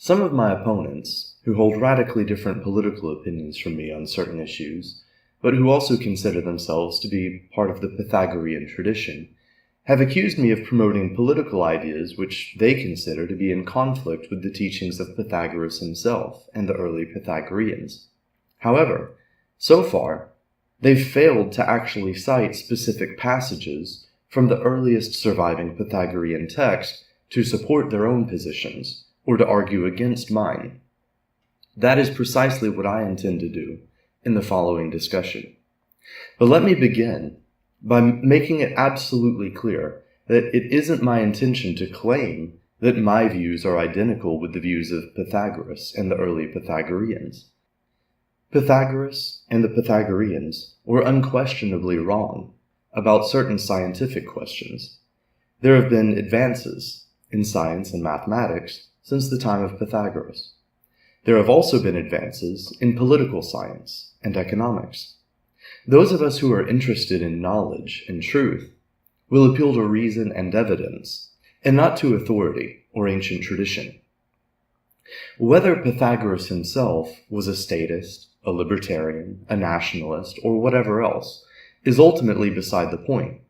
Some of my opponents, who hold radically different political opinions from me on certain issues, but who also consider themselves to be part of the Pythagorean tradition, have accused me of promoting political ideas which they consider to be in conflict with the teachings of Pythagoras himself and the early Pythagoreans. However, so far, they've failed to actually cite specific passages from the earliest surviving Pythagorean text to support their own positions, or to argue against mine. That is precisely what I intend to do in the following discussion. But let me begin by making it absolutely clear that it isn't my intention to claim that my views are identical with the views of Pythagoras and the early Pythagoreans. Pythagoras and the Pythagoreans were unquestionably wrong about certain scientific questions. There have been advances in science and mathematics since the time of Pythagoras. There have also been advances in political science and economics. Those of us who are interested in knowledge and truth will appeal to reason and evidence, and not to authority or ancient tradition. Whether Pythagoras himself was a statist, a libertarian, a nationalist, or whatever else, is ultimately beside the point.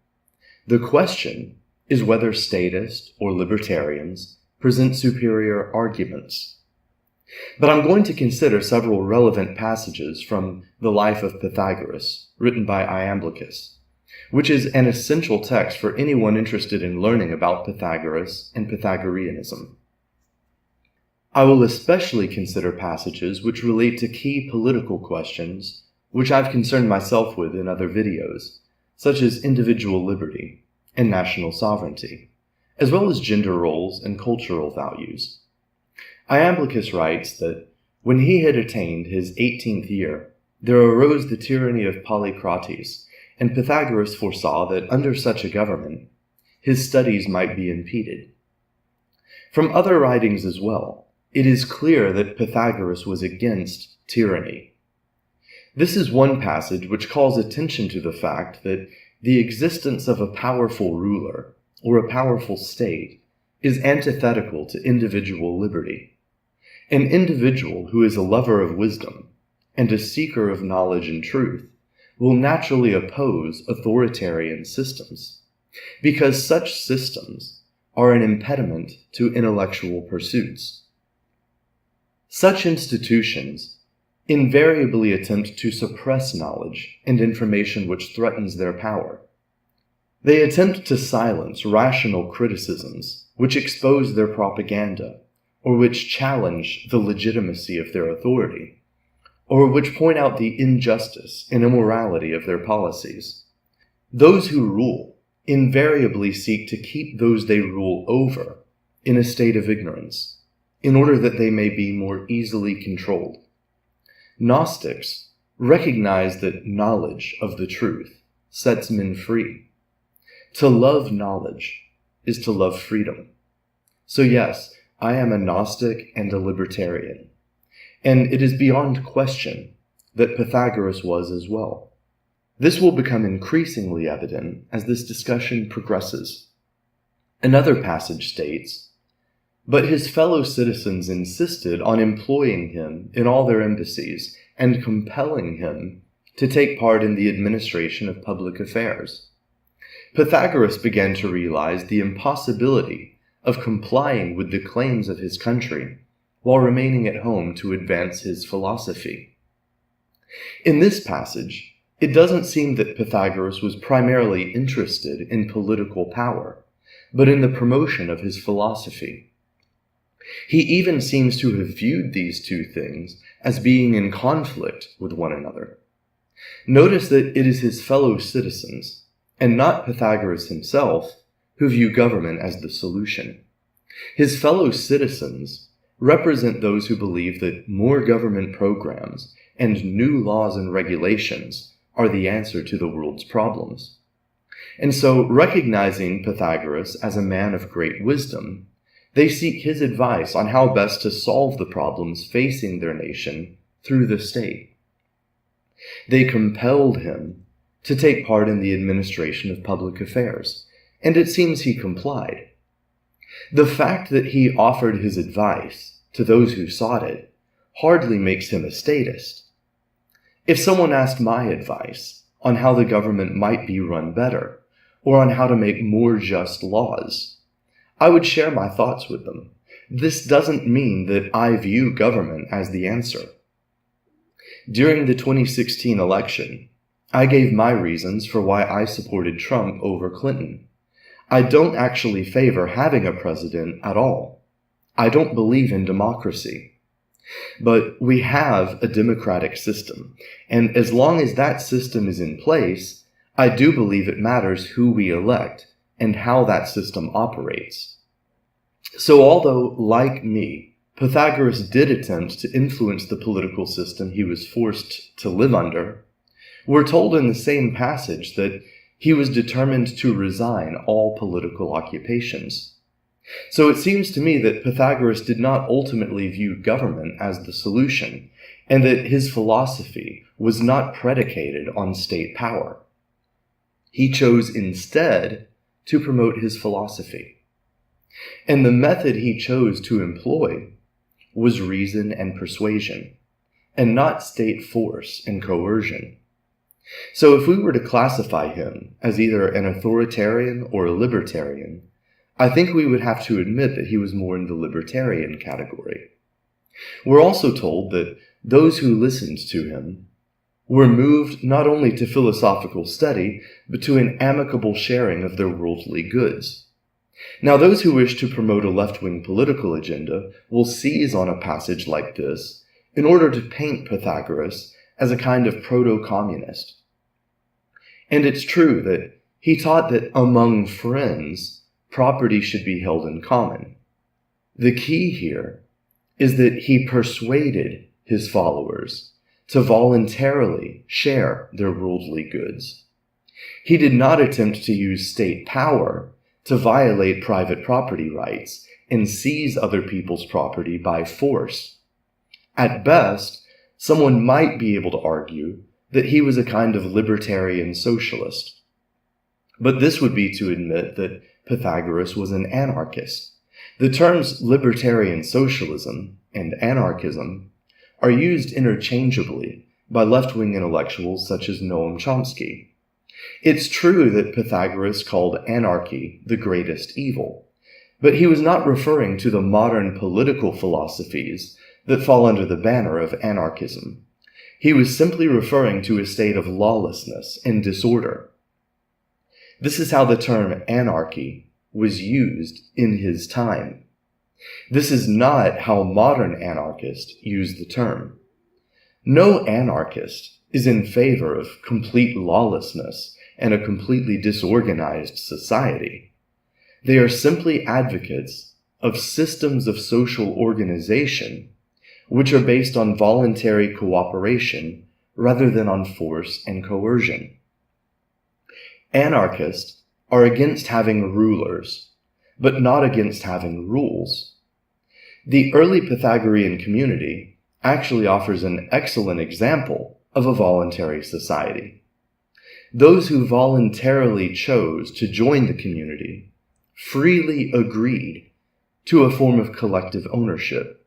The question is whether statists or libertarians present superior arguments. But I'm going to consider several relevant passages from the life of Pythagoras, written by Iamblichus, which is an essential text for anyone interested in learning about Pythagoras and Pythagoreanism. I will especially consider passages which relate to key political questions which I've concerned myself with in other videos, such as individual liberty and national sovereignty, as well as gender roles and cultural values. Iamblichus writes that when he had attained his 18th year, there arose the tyranny of Polycrates, and Pythagoras foresaw that under such a government, his studies might be impeded. From other writings as well, it is clear that Pythagoras was against tyranny. This is one passage which calls attention to the fact that the existence of a powerful ruler or a powerful state is antithetical to individual liberty. An individual who is a lover of wisdom and a seeker of knowledge and truth will naturally oppose authoritarian systems, because such systems are an impediment to intellectual pursuits. Such institutions invariably attempt to suppress knowledge and information which threatens their power. They attempt to silence rational criticisms which expose their propaganda, or which challenge the legitimacy of their authority, or which point out the injustice and immorality of their policies. Those who rule invariably seek to keep those they rule over in a state of ignorance, in order that they may be more easily controlled. Gnostics recognize that knowledge of the truth sets men free. To love knowledge is to love freedom. So yes, I am a Gnostic and a libertarian, and it is beyond question that Pythagoras was as well. This will become increasingly evident as this discussion progresses. Another passage states, "But his fellow citizens insisted on employing him in all their embassies and compelling him to take part in the administration of public affairs." Pythagoras began to realize the impossibility of complying with the claims of his country while remaining at home to advance his philosophy. In this passage, it doesn't seem that Pythagoras was primarily interested in political power, but in the promotion of his philosophy. He even seems to have viewed these two things as being in conflict with one another. Notice that it is his fellow citizens, and not Pythagoras himself, who view government as the solution. His fellow citizens represent those who believe that more government programs and new laws and regulations are the answer to the world's problems. And so, recognizing Pythagoras as a man of great wisdom, they seek his advice on how best to solve the problems facing their nation through the state. They compelled him to take part in the administration of public affairs, and it seems he complied. The fact that he offered his advice to those who sought it hardly makes him a statist. If someone asked my advice on how the government might be run better, or on how to make more just laws, I would share my thoughts with them. This doesn't mean that I view government as the answer. During the 2016 election, I gave my reasons for why I supported Trump over Clinton. I don't actually favor having a president at all. I don't believe in democracy. But we have a democratic system, and as long as that system is in place, I do believe it matters who we elect and how that system operates. So although, like me, Pythagoras did attempt to influence the political system he was forced to live under, we're told in the same passage that he was determined to resign all political occupations. So it seems to me that Pythagoras did not ultimately view government as the solution, and that his philosophy was not predicated on state power. He chose instead to promote his philosophy. And the method he chose to employ was reason and persuasion, and not state force and coercion. So if we were to classify him as either an authoritarian or a libertarian, I think we would have to admit that he was more in the libertarian category. We're also told that those who listened to him were moved not only to philosophical study, but to an amicable sharing of their worldly goods. Now, those who wish to promote a left-wing political agenda will seize on a passage like this in order to paint Pythagoras as a kind of proto-communist. And it's true that he taught that among friends, property should be held in common. The key here is that he persuaded his followers to voluntarily share their worldly goods. He did not attempt to use state power to violate private property rights and seize other people's property by force. At best, someone might be able to argue that he was a kind of libertarian socialist. But this would be to admit that Pythagoras was an anarchist. The terms libertarian socialism and anarchism are used interchangeably by left-wing intellectuals such as Noam Chomsky. It's true that Pythagoras called anarchy the greatest evil, but he was not referring to the modern political philosophies that fall under the banner of anarchism. He was simply referring to a state of lawlessness and disorder. This is how the term anarchy was used in his time. This is not how modern anarchists use the term. No anarchist is in favor of complete lawlessness and a completely disorganized society. They are simply advocates of systems of social organization which are based on voluntary cooperation rather than on force and coercion. Anarchists are against having rulers, but not against having rules. The early Pythagorean community actually offers an excellent example of a voluntary society. Those who voluntarily chose to join the community freely agreed to a form of collective ownership.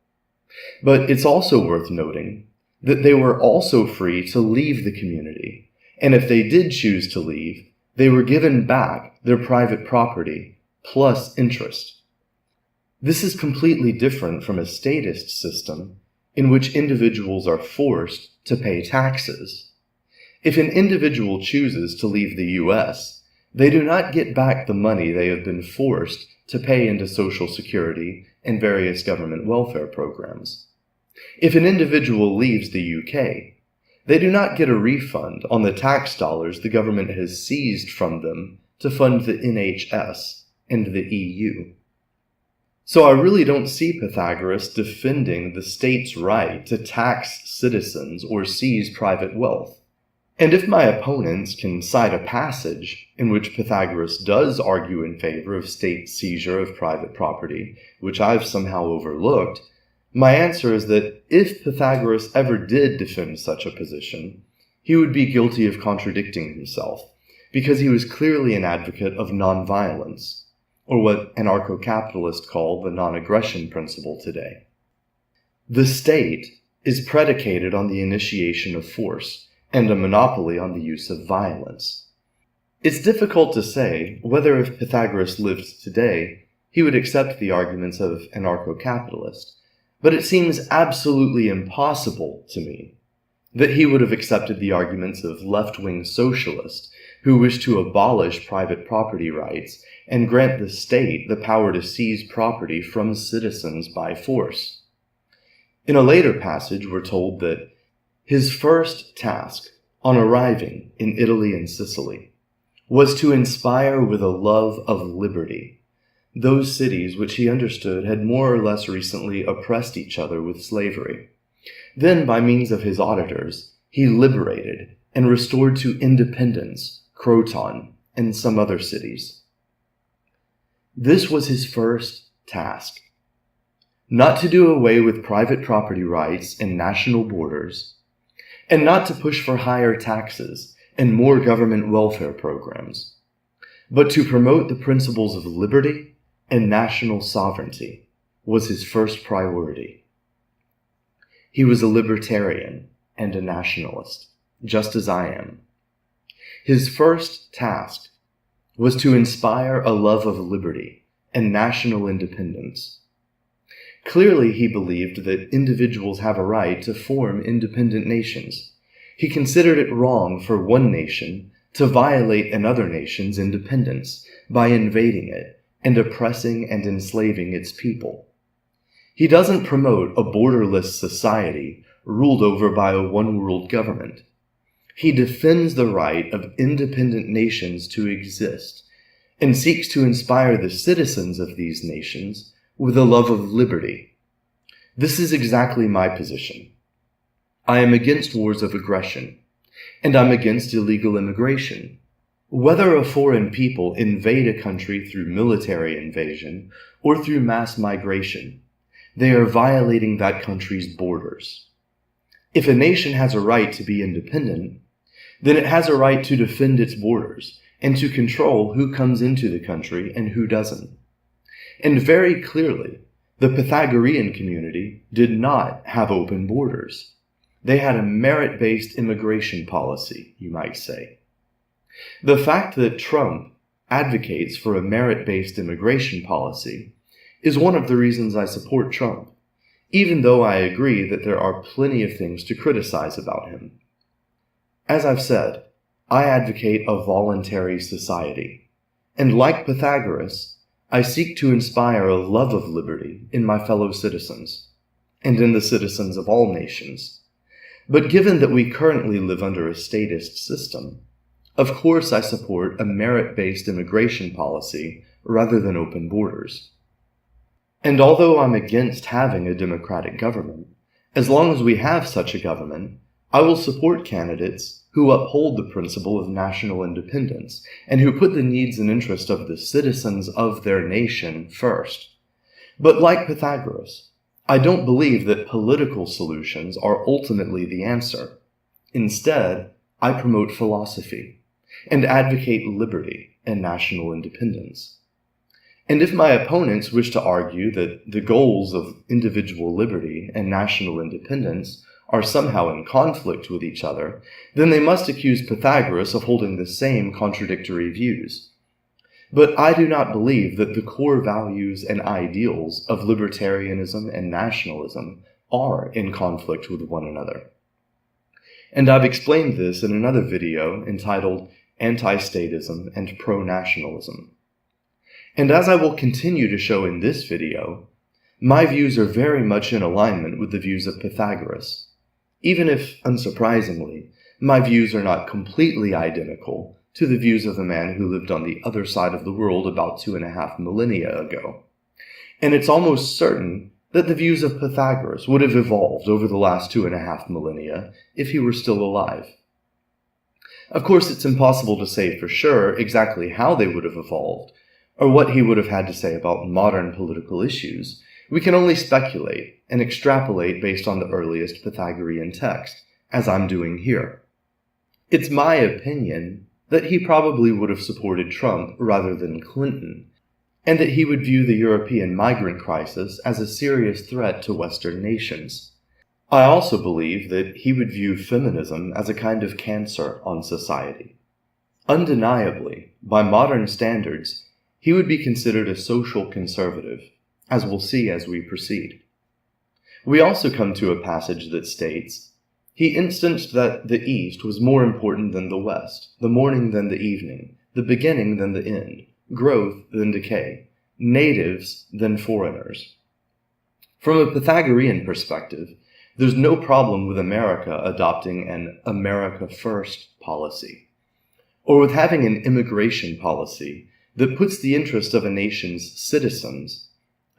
But it's also worth noting that they were also free to leave the community, and if they did choose to leave, they were given back their private property plus interest. This is completely different from a statist system in which individuals are forced to pay taxes. If an individual chooses to leave the US, they do not get back the money they have been forced to pay into Social Security and various government welfare programs. If an individual leaves the UK, they do not get a refund on the tax dollars the government has seized from them to fund the NHS and the EU. So I really don't see Pythagoras defending the state's right to tax citizens or seize private wealth. And if my opponents can cite a passage in which Pythagoras does argue in favor of state seizure of private property, which I've somehow overlooked, my answer is that if Pythagoras ever did defend such a position, he would be guilty of contradicting himself, because he was clearly an advocate of nonviolence, or what anarcho-capitalists call the non-aggression principle today. The state is predicated on the initiation of force and a monopoly on the use of violence. It's difficult to say whether if Pythagoras lived today, he would accept the arguments of anarcho-capitalist, but it seems absolutely impossible to me that he would have accepted the arguments of left-wing socialists who wish to abolish private property rights and grant the state the power to seize property from citizens by force. In a later passage, we're told that his first task on arriving in Italy and Sicily was to inspire with a love of liberty those cities which he understood had more or less recently oppressed each other with slavery. Then, by means of his auditors, he liberated and restored to independence Croton and some other cities. This was his first task. Not to do away with private property rights and national borders, and not to push for higher taxes and more government welfare programs, but to promote the principles of liberty and national sovereignty was his first priority. He was a libertarian and a nationalist, just as I am. His first task was to inspire a love of liberty and national independence. Clearly, he believed that individuals have a right to form independent nations. He considered it wrong for one nation to violate another nation's independence by invading it and oppressing and enslaving its people. He doesn't promote a borderless society ruled over by a one-world government. He defends the right of independent nations to exist and seeks to inspire the citizens of these nations with a love of liberty. This is exactly my position. I am against wars of aggression, and I'm against illegal immigration. Whether a foreign people invade a country through military invasion or through mass migration, they are violating that country's borders. If a nation has a right to be independent, then it has a right to defend its borders and to control who comes into the country and who doesn't. And very clearly, the Pythagorean community did not have open borders. They had a merit-based immigration policy, you might say. The fact that Trump advocates for a merit-based immigration policy is one of the reasons I support Trump, even though I agree that there are plenty of things to criticize about him. As I've said, I advocate a voluntary society, and like Pythagoras, I seek to inspire a love of liberty in my fellow citizens, and in the citizens of all nations. But given that we currently live under a statist system, of course I support a merit-based immigration policy rather than open borders. And although I'm against having a democratic government, as long as we have such a government, I will support candidates who uphold the principle of national independence and who put the needs and interests of the citizens of their nation first. But like Pythagoras, I don't believe that political solutions are ultimately the answer. Instead, I promote philosophy and advocate liberty and national independence. And if my opponents wish to argue that the goals of individual liberty and national independence are somehow in conflict with each other, then they must accuse Pythagoras of holding the same contradictory views. But I do not believe that the core values and ideals of libertarianism and nationalism are in conflict with one another. And I've explained this in another video entitled Anti-Statism and Pro-Nationalism. And as I will continue to show in this video, my views are very much in alignment with the views of Pythagoras, even if, unsurprisingly, my views are not completely identical to the views of a man who lived on the other side of the world about 2.5 millennia ago. And it's almost certain that the views of Pythagoras would have evolved over the last 2.5 millennia if he were still alive. Of course, it's impossible to say for sure exactly how they would have evolved, or what he would have had to say about modern political issues. We can only speculate and extrapolate based on the earliest Pythagorean text, as I'm doing here. It's my opinion that he probably would have supported Trump rather than Clinton, and that he would view the European migrant crisis as a serious threat to Western nations. I also believe that he would view feminism as a kind of cancer on society. Undeniably, by modern standards, he would be considered a social conservative, as we'll see as we proceed. We also come to a passage that states, "He instanced that the East was more important than the West, the morning than the evening, the beginning than the end, growth than decay, natives than foreigners." From a Pythagorean perspective, there's no problem with America adopting an America First policy, or with having an immigration policy that puts the interest of a nation's citizens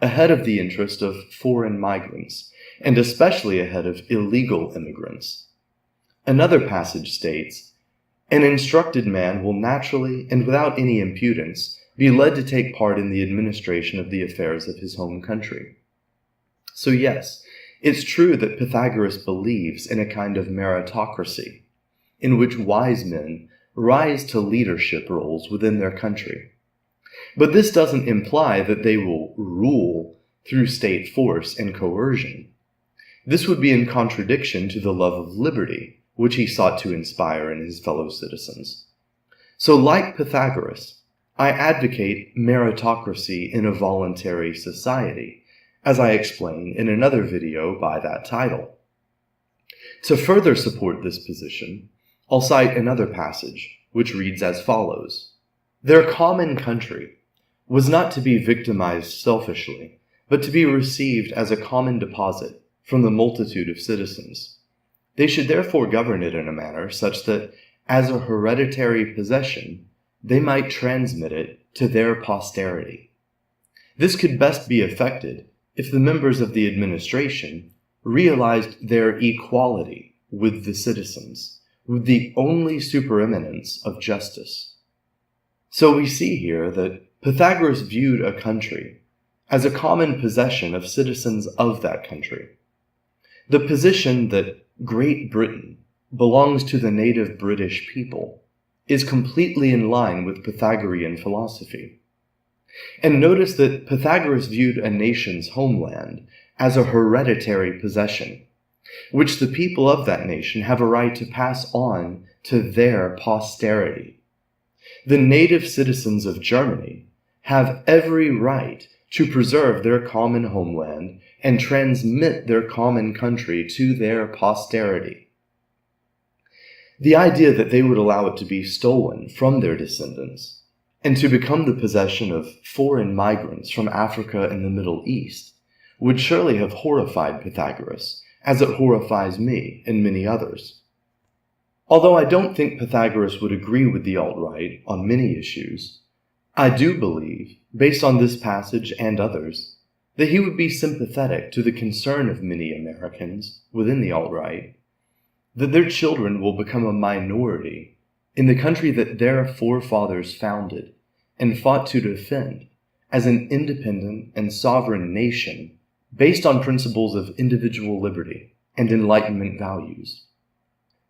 ahead of the interest of foreign migrants, and especially ahead of illegal immigrants. Another passage states, "An instructed man will naturally and without any impudence be led to take part in the administration of the affairs of his home country." So yes, it's true that Pythagoras believes in a kind of meritocracy, in which wise men rise to leadership roles within their country. But this doesn't imply that they will rule through state force and coercion. This would be in contradiction to the love of liberty, which he sought to inspire in his fellow citizens. So like Pythagoras, I advocate meritocracy in a voluntary society, as I explain in another video by that title. To further support this position, I'll cite another passage, which reads as follows. "Their common country was not to be victimized selfishly, but to be received as a common deposit from the multitude of citizens. They should therefore govern it in a manner such that, as a hereditary possession, they might transmit it to their posterity. This could best be effected if the members of the administration realized their equality with the citizens, with the only supereminence of justice." So we see here that Pythagoras viewed a country as a common possession of citizens of that country. The position that Great Britain belongs to the native British people is completely in line with Pythagorean philosophy. And notice that Pythagoras viewed a nation's homeland as a hereditary possession, which the people of that nation have a right to pass on to their posterity. The native citizens of Germany have every right to preserve their common homeland and transmit their common country to their posterity. The idea that they would allow it to be stolen from their descendants and to become the possession of foreign migrants from Africa and the Middle East would surely have horrified Pythagoras, as it horrifies me and many others. Although I don't think Pythagoras would agree with the alt-right on many issues, I do believe, based on this passage and others, that he would be sympathetic to the concern of many Americans within the alt-right, that their children will become a minority in the country that their forefathers founded and fought to defend as an independent and sovereign nation based on principles of individual liberty and Enlightenment values.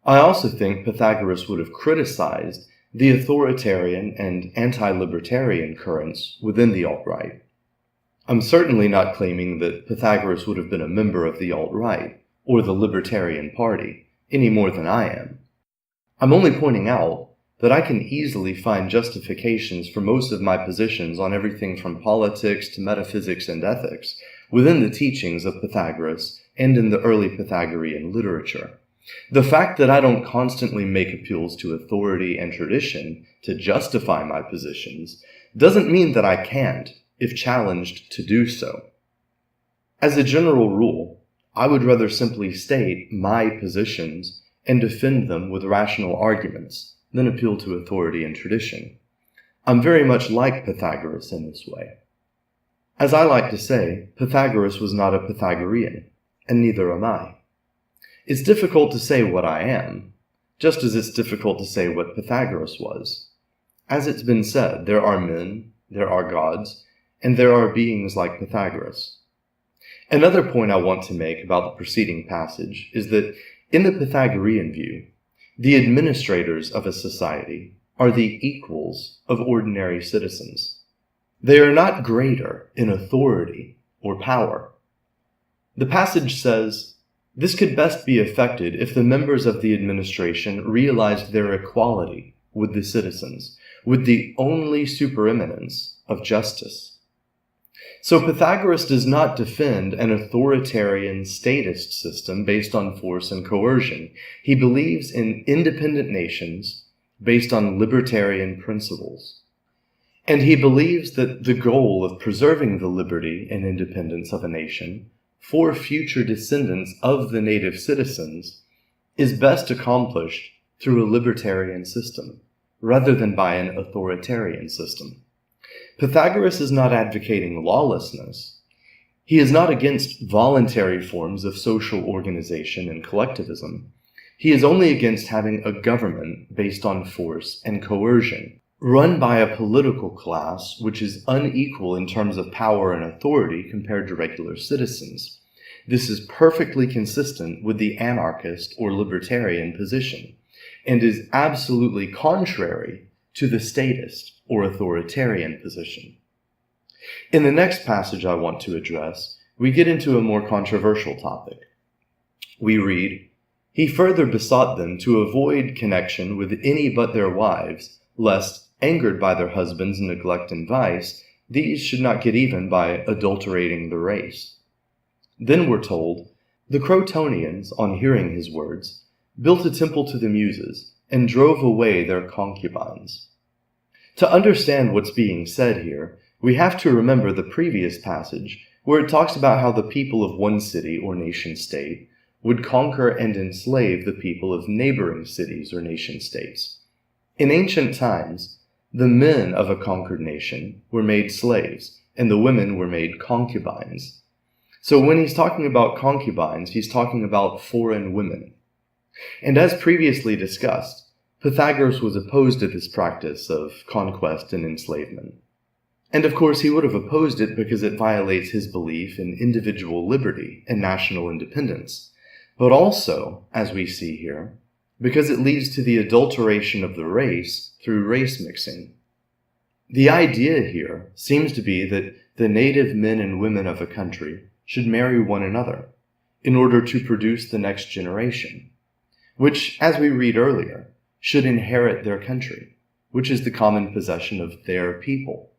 I also think Pythagoras would have criticized the authoritarian and anti-libertarian currents within the alt-right. I'm certainly not claiming that Pythagoras would have been a member of the alt-right or the Libertarian Party, any more than I am. I'm only pointing out that I can easily find justifications for most of my positions on everything from politics to metaphysics and ethics within the teachings of Pythagoras and in the early Pythagorean literature. The fact that I don't constantly make appeals to authority and tradition to justify my positions doesn't mean that I can't, if challenged to do so. As a general rule, I would rather simply state my positions and defend them with rational arguments than appeal to authority and tradition. I'm very much like Pythagoras in this way. As I like to say, Pythagoras was not a Pythagorean, and neither am I. It's difficult to say what I am, just as it's difficult to say what Pythagoras was. As it's been said, there are men, there are gods, and there are beings like Pythagoras. Another point I want to make about the preceding passage is that in the Pythagorean view, the administrators of a society are the equals of ordinary citizens. They are not greater in authority or power. The passage says, "This could best be effected if the members of the administration realized their equality with the citizens, with the only supereminence of justice." So Pythagoras does not defend an authoritarian statist system based on force and coercion. He believes in independent nations based on libertarian principles. And he believes that the goal of preserving the liberty and independence of a nation for future descendants of the native citizens is best accomplished through a libertarian system, rather than by an authoritarian system. Pythagoras is not advocating lawlessness. He is not against voluntary forms of social organization and collectivism. He is only against having a government based on force and coercion, run by a political class which is unequal in terms of power and authority compared to regular citizens. This is perfectly consistent with the anarchist or libertarian position, and is absolutely contrary to the statist or authoritarian position. In the next passage I want to address, we get into a more controversial topic. We read, "He further besought them to avoid connection with any but their wives, lest, angered by their husbands' neglect and vice, these should not get even by adulterating the race." Then we're told, "The Crotonians, on hearing his words, built a temple to the Muses, and drove away their concubines." To understand what's being said here, we have to remember the previous passage where it talks about how the people of one city or nation-state would conquer and enslave the people of neighboring cities or nation-states. In ancient times, the men of a conquered nation were made slaves, and the women were made concubines. So when he's talking about concubines, he's talking about foreign women. And as previously discussed, Pythagoras was opposed to this practice of conquest and enslavement. And of course he would have opposed it because it violates his belief in individual liberty and national independence, but also, as we see here, because it leads to the adulteration of the race through race mixing. The idea here seems to be that the native men and women of a country should marry one another in order to produce the next generation, which, as we read earlier, should inherit their country, which is the common possession of their people.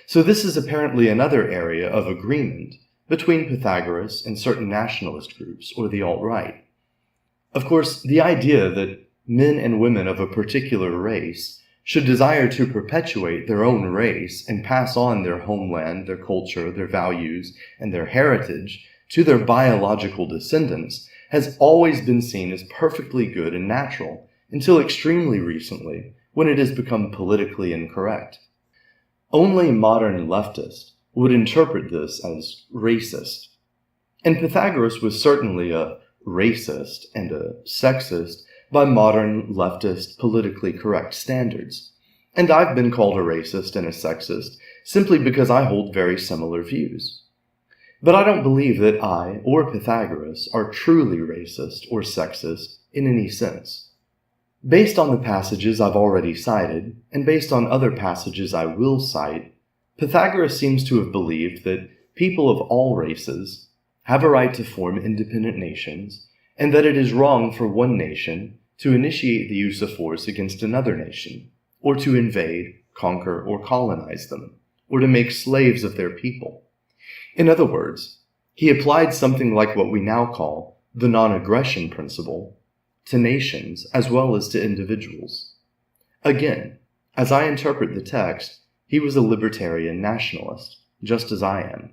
So this is apparently another area of agreement between Pythagoras and certain nationalist groups, or the alt-right. Of course, the idea that men and women of a particular race should desire to perpetuate their own race and pass on their homeland, their culture, their values, and their heritage to their biological descendants has always been seen as perfectly good and natural, until extremely recently, when it has become politically incorrect. Only modern leftists would interpret this as racist. And Pythagoras was certainly a racist and a sexist by modern leftist politically correct standards. And I've been called a racist and a sexist simply because I hold very similar views. But I don't believe that I or Pythagoras are truly racist or sexist in any sense. Based on the passages I've already cited, and based on other passages I will cite, Pythagoras seems to have believed that people of all races have a right to form independent nations, and that it is wrong for one nation to initiate the use of force against another nation, or to invade, conquer, or colonize them, or to make slaves of their people. In other words, he applied something like what we now call the non-aggression principle to nations as well as to individuals. Again, as I interpret the text, he was a libertarian nationalist, just as I am.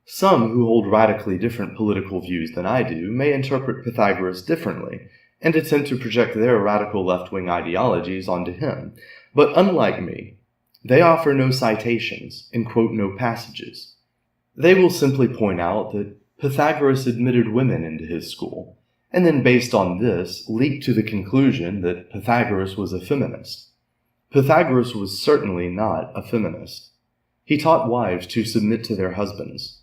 Some who hold radically different political views than I do may interpret Pythagoras differently and attempt to project their radical left-wing ideologies onto him, but unlike me, they offer no citations and quote no passages. They will simply point out that Pythagoras admitted women into his school, and then based on this, leaped to the conclusion that Pythagoras was a feminist. Pythagoras was certainly not a feminist. He taught wives to submit to their husbands.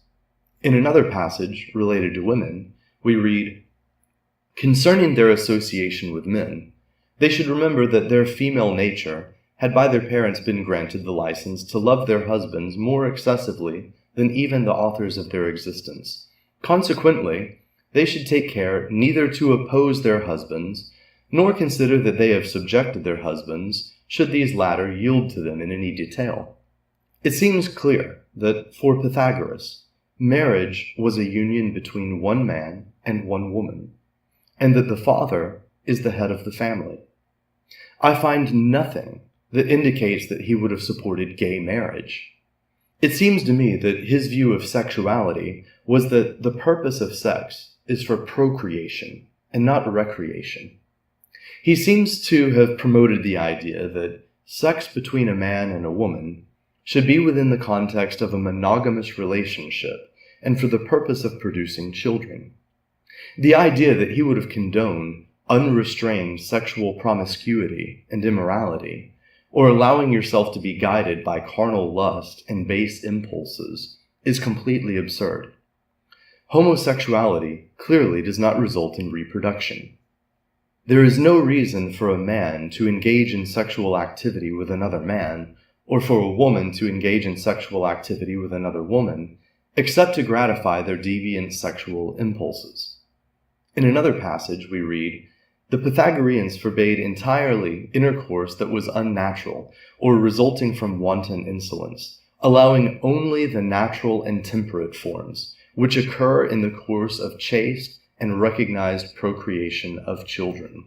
In another passage related to women, we read, "Concerning their association with men, they should remember that their female nature had by their parents been granted the license to love their husbands more excessively than even the authors of their existence. Consequently, they should take care neither to oppose their husbands, nor consider that they have subjected their husbands, should these latter yield to them in any detail. It seems clear that, for Pythagoras, marriage was a union between one man and one woman, and that the father is the head of the family. I find nothing that indicates that he would have supported gay marriage. It seems to me that his view of sexuality was that the purpose of sex is for procreation and not recreation. He seems to have promoted the idea that sex between a man and a woman should be within the context of a monogamous relationship and for the purpose of producing children. The idea that he would have condoned unrestrained sexual promiscuity and immorality, or allowing yourself to be guided by carnal lust and base impulses, is completely absurd. Homosexuality clearly does not result in reproduction. There is no reason for a man to engage in sexual activity with another man, or for a woman to engage in sexual activity with another woman, except to gratify their deviant sexual impulses. In another passage we read, "The Pythagoreans forbade entirely intercourse that was unnatural or resulting from wanton insolence, allowing only the natural and temperate forms, which occur in the course of chaste and recognized procreation of children."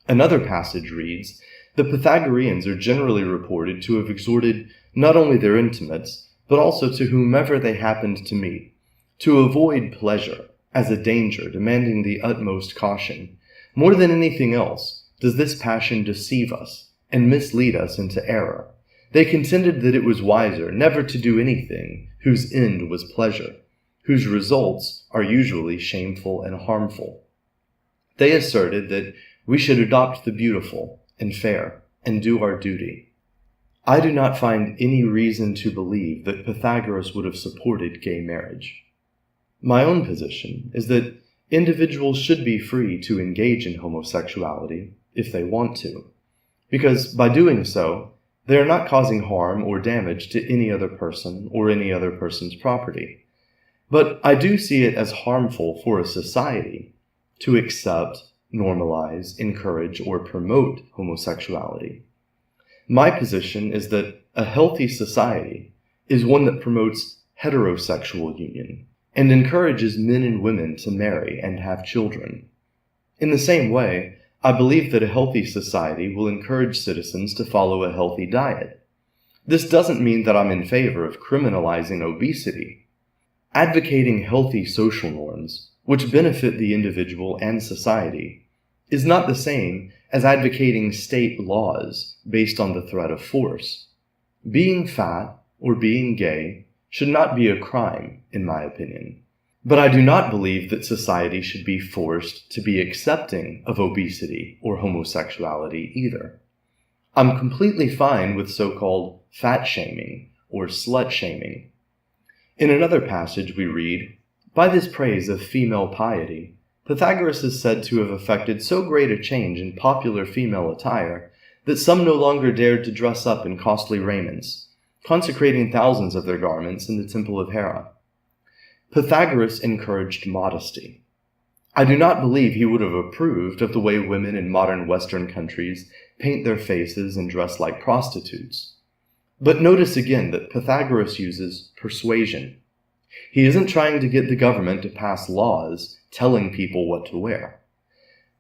Another passage reads, "The Pythagoreans are generally reported to have exhorted not only their intimates, but also to whomever they happened to meet, to avoid pleasure as a danger demanding the utmost caution. More than anything else does this passion deceive us and mislead us into error. They contended that it was wiser never to do anything whose end was pleasure, whose results are usually shameful and harmful. They asserted that we should adopt the beautiful and fair and do our duty. I do not find any reason to believe that Pythagoras would have supported gay marriage. My own position is that individuals should be free to engage in homosexuality if they want to, because by doing so, they are not causing harm or damage to any other person or any other person's property. But I do see it as harmful for a society to accept, normalize, encourage, or promote homosexuality. My position is that a healthy society is one that promotes heterosexual union and encourages men and women to marry and have children. In the same way, I believe that a healthy society will encourage citizens to follow a healthy diet. This doesn't mean that I'm in favor of criminalizing obesity. Advocating healthy social norms, which benefit the individual and society, is not the same as advocating state laws based on the threat of force. Being fat or being gay should not be a crime, in my opinion. But I do not believe that society should be forced to be accepting of obesity or homosexuality either. I'm completely fine with so-called fat shaming or slut shaming. In another passage we read, "By this praise of female piety, Pythagoras is said to have effected so great a change in popular female attire that some no longer dared to dress up in costly raiments, consecrating thousands of their garments in the temple of Hera. Pythagoras encouraged modesty. I do not believe he would have approved of the way women in modern Western countries paint their faces and dress like prostitutes. But notice again that Pythagoras uses persuasion. He isn't trying to get the government to pass laws telling people what to wear.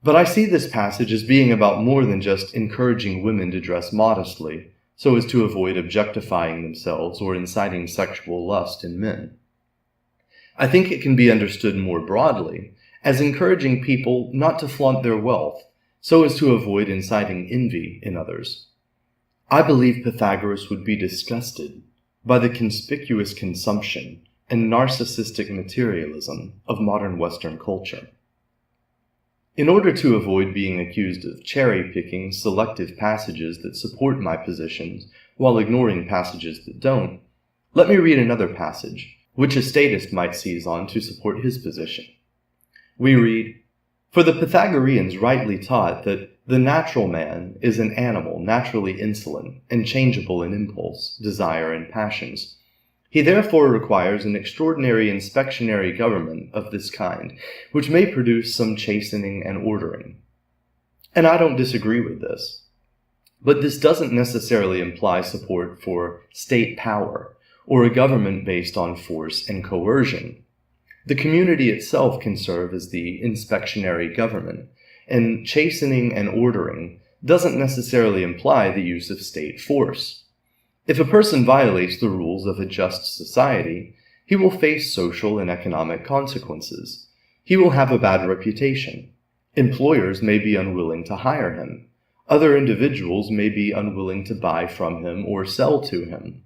But I see this passage as being about more than just encouraging women to dress modestly so as to avoid objectifying themselves or inciting sexual lust in men. I think it can be understood more broadly as encouraging people not to flaunt their wealth so as to avoid inciting envy in others. I believe Pythagoras would be disgusted by the conspicuous consumption and narcissistic materialism of modern Western culture. In order to avoid being accused of cherry-picking selective passages that support my positions while ignoring passages that don't, let me read another passage, which a statist might seize on to support his position. We read, "For the Pythagoreans rightly taught that the natural man is an animal naturally insolent and changeable in impulse, desire, and passions. He therefore requires an extraordinary inspectionary government of this kind, which may produce some chastening and ordering. And I don't disagree with this. But this doesn't necessarily imply support for state power, or a government based on force and coercion. The community itself can serve as the inspectionary government, and chastening and ordering doesn't necessarily imply the use of state force. If a person violates the rules of a just society, he will face social and economic consequences. He will have a bad reputation. Employers may be unwilling to hire him. Other individuals may be unwilling to buy from him or sell to him.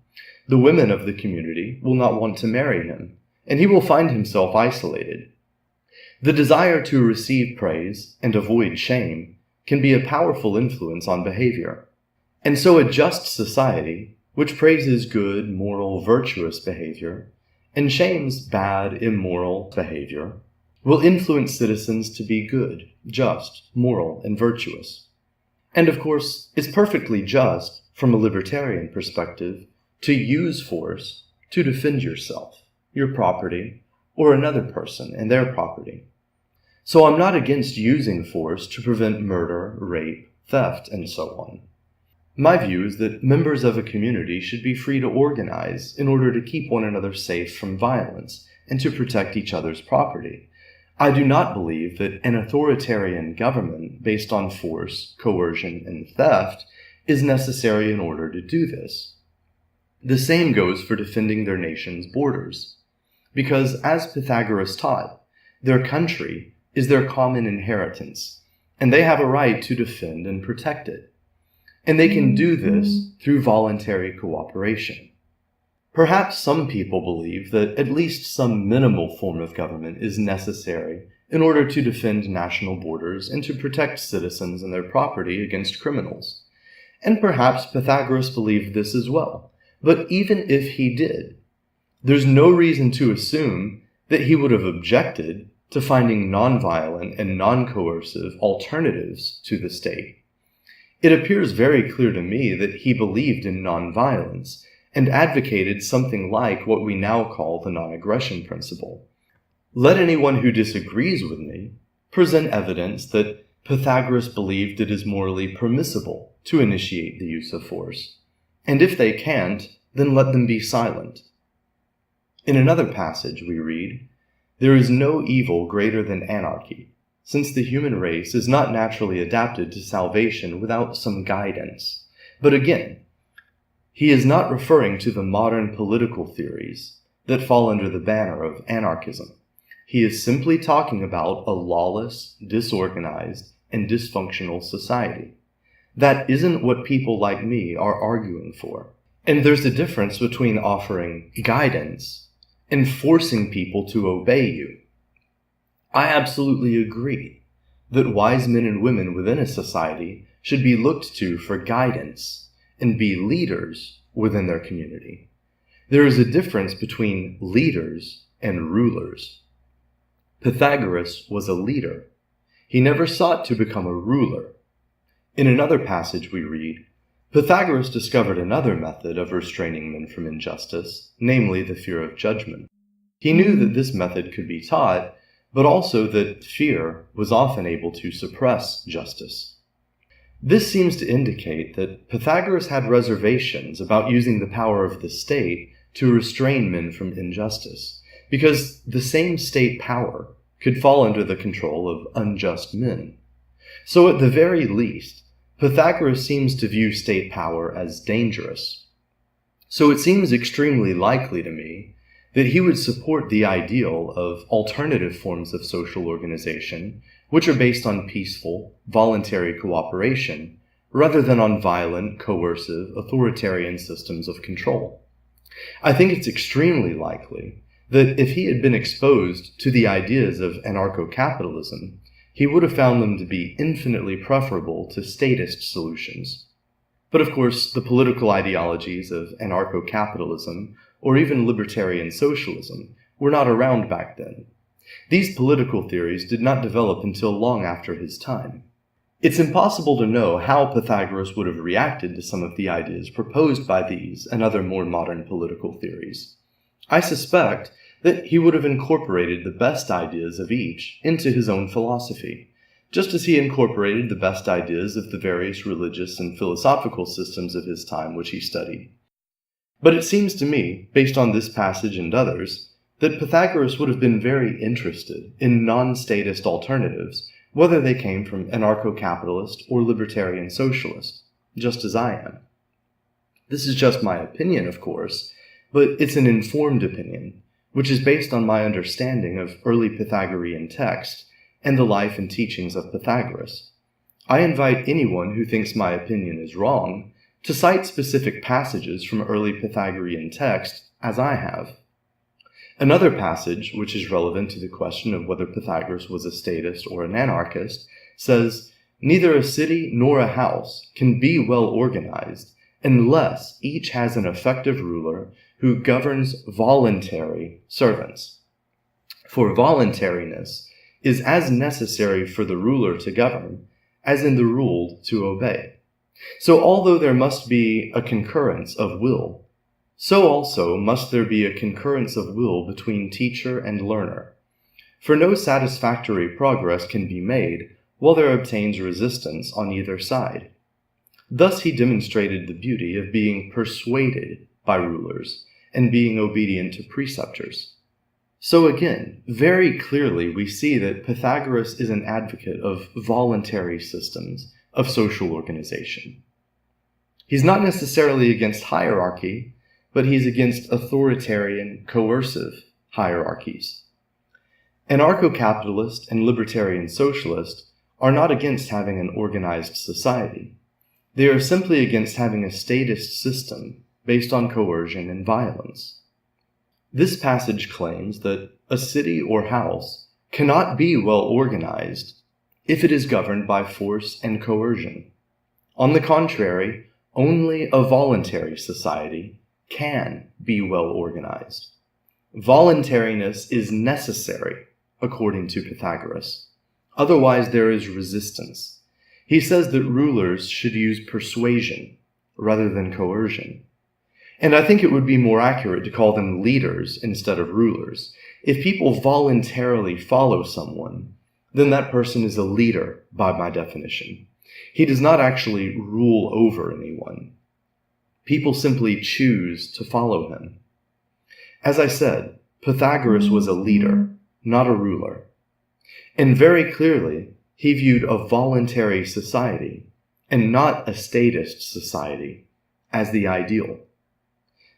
The women of the community will not want to marry him, and he will find himself isolated. The desire to receive praise and avoid shame can be a powerful influence on behavior. And so a just society, which praises good, moral, virtuous behavior, and shames bad, immoral behavior, will influence citizens to be good, just, moral, and virtuous. And of course, it's perfectly just, from a libertarian perspective, to use force to defend yourself, your property, or another person and their property. So I'm not against using force to prevent murder, rape, theft, and so on. My view is that members of a community should be free to organize in order to keep one another safe from violence and to protect each other's property. I do not believe that an authoritarian government based on force, coercion, and theft is necessary in order to do this. The same goes for defending their nation's borders, because as Pythagoras taught, their country is their common inheritance, and they have a right to defend and protect it. And they can do this through voluntary cooperation. Perhaps some people believe that at least some minimal form of government is necessary in order to defend national borders and to protect citizens and their property against criminals. And perhaps Pythagoras believed this as well. But even if he did, there's no reason to assume that he would have objected to finding nonviolent and non-coercive alternatives to the state. It appears very clear to me that he believed in nonviolence and advocated something like what we now call the non-aggression principle. Let anyone who disagrees with me present evidence that Pythagoras believed it is morally permissible to initiate the use of force. And if they can't, then let them be silent. In another passage we read, "There is no evil greater than anarchy, since the human race is not naturally adapted to salvation without some guidance." But again, he is not referring to the modern political theories that fall under the banner of anarchism. He is simply talking about a lawless, disorganized, and dysfunctional society. That isn't what people like me are arguing for. And there's a difference between offering guidance and forcing people to obey you. I absolutely agree that wise men and women within a society should be looked to for guidance and be leaders within their community. There is a difference between leaders and rulers. Pythagoras was a leader. He never sought to become a ruler. In another passage we read, Pythagoras discovered another method of restraining men from injustice, namely the fear of judgment. He knew that this method could be taught, but also that fear was often able to suppress justice. This seems to indicate that Pythagoras had reservations about using the power of the state to restrain men from injustice, because the same state power could fall under the control of unjust men. So at the very least, Pythagoras seems to view state power as dangerous. So it seems extremely likely to me that he would support the ideal of alternative forms of social organization, which are based on peaceful, voluntary cooperation, rather than on violent, coercive, authoritarian systems of control. I think it's extremely likely that if he had been exposed to the ideas of anarcho-capitalism, he would have found them to be infinitely preferable to statist solutions. But of course, the political ideologies of anarcho-capitalism or even libertarian socialism were not around back then. These political theories did not develop until long after his time. It's impossible to know how Pythagoras would have reacted to some of the ideas proposed by these and other more modern political theories. I suspect that he would have incorporated the best ideas of each into his own philosophy, just as he incorporated the best ideas of the various religious and philosophical systems of his time which he studied. But it seems to me, based on this passage and others, that Pythagoras would have been very interested in non-statist alternatives, whether they came from anarcho-capitalist or libertarian socialist, just as I am. This is just my opinion, of course, but it's an informed opinion, which is based on my understanding of early Pythagorean text and the life and teachings of Pythagoras. I invite anyone who thinks my opinion is wrong to cite specific passages from early Pythagorean text, as I have. Another passage, which is relevant to the question of whether Pythagoras was a statist or an anarchist, says, "Neither a city nor a house can be well organized unless each has an effective ruler who governs voluntary servants. For voluntariness is as necessary for the ruler to govern as in the ruled to obey. So although there must be a concurrence of will, so also must there be a concurrence of will between teacher and learner. For no satisfactory progress can be made while there obtains resistance on either side." Thus he demonstrated the beauty of being persuaded by rulers and being obedient to preceptors. So again, very clearly we see that Pythagoras is an advocate of voluntary systems of social organization. He's not necessarily against hierarchy, but he's against authoritarian, coercive hierarchies. Anarcho-capitalist and libertarian socialist are not against having an organized society. They are simply against having a statist system based on coercion and violence. This passage claims that a city or house cannot be well organized if it is governed by force and coercion. On the contrary, only a voluntary society can be well organized. Voluntariness is necessary, according to Pythagoras. Otherwise, there is resistance. He says that rulers should use persuasion rather than coercion. And I think it would be more accurate to call them leaders instead of rulers. If people voluntarily follow someone, then that person is a leader by my definition. He does not actually rule over anyone. People simply choose to follow him. As I said, Pythagoras was a leader, not a ruler. And very clearly, he viewed a voluntary society, and not a statist society, as the ideal.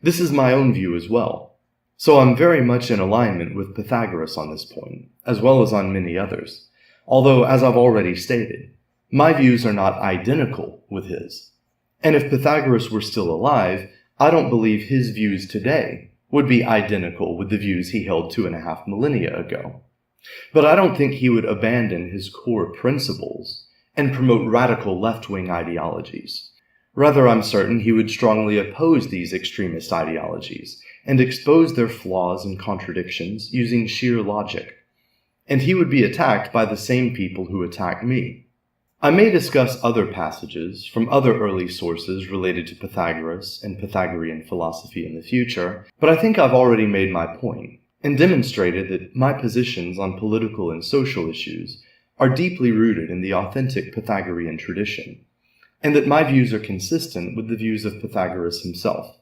This is my own view as well, so I'm very much in alignment with Pythagoras on this point, as well as on many others, although, as I've already stated, my views are not identical with his. And if Pythagoras were still alive, I don't believe his views today would be identical with the views he held 2.5 millennia ago. But I don't think he would abandon his core principles and promote radical left-wing ideologies. Rather, I'm certain he would strongly oppose these extremist ideologies and expose their flaws and contradictions using sheer logic. And he would be attacked by the same people who attack me. I may discuss other passages from other early sources related to Pythagoras and Pythagorean philosophy in the future, but I think I've already made my point and demonstrated that my positions on political and social issues are deeply rooted in the authentic Pythagorean tradition, and that my views are consistent with the views of Pythagoras himself.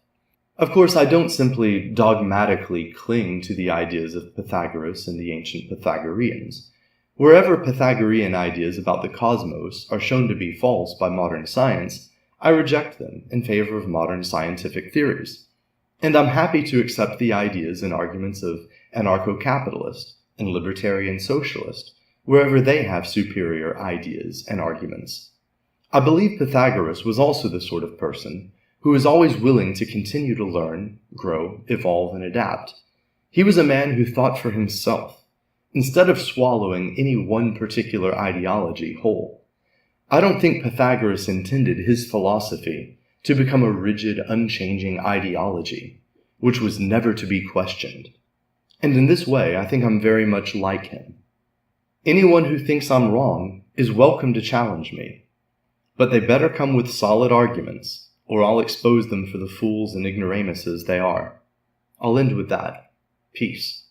Of course, I don't simply dogmatically cling to the ideas of Pythagoras and the ancient Pythagoreans. Wherever Pythagorean ideas about the cosmos are shown to be false by modern science, I reject them in favor of modern scientific theories. And I'm happy to accept the ideas and arguments of anarcho-capitalist and libertarian socialist, wherever they have superior ideas and arguments. I believe Pythagoras was also the sort of person who was always willing to continue to learn, grow, evolve, and adapt. He was a man who thought for himself, instead of swallowing any one particular ideology whole. I don't think Pythagoras intended his philosophy to become a rigid, unchanging ideology, which was never to be questioned. And in this way, I think I'm very much like him. Anyone who thinks I'm wrong is welcome to challenge me. But they better come with solid arguments, or I'll expose them for the fools and ignoramuses they are. I'll end with that. Peace.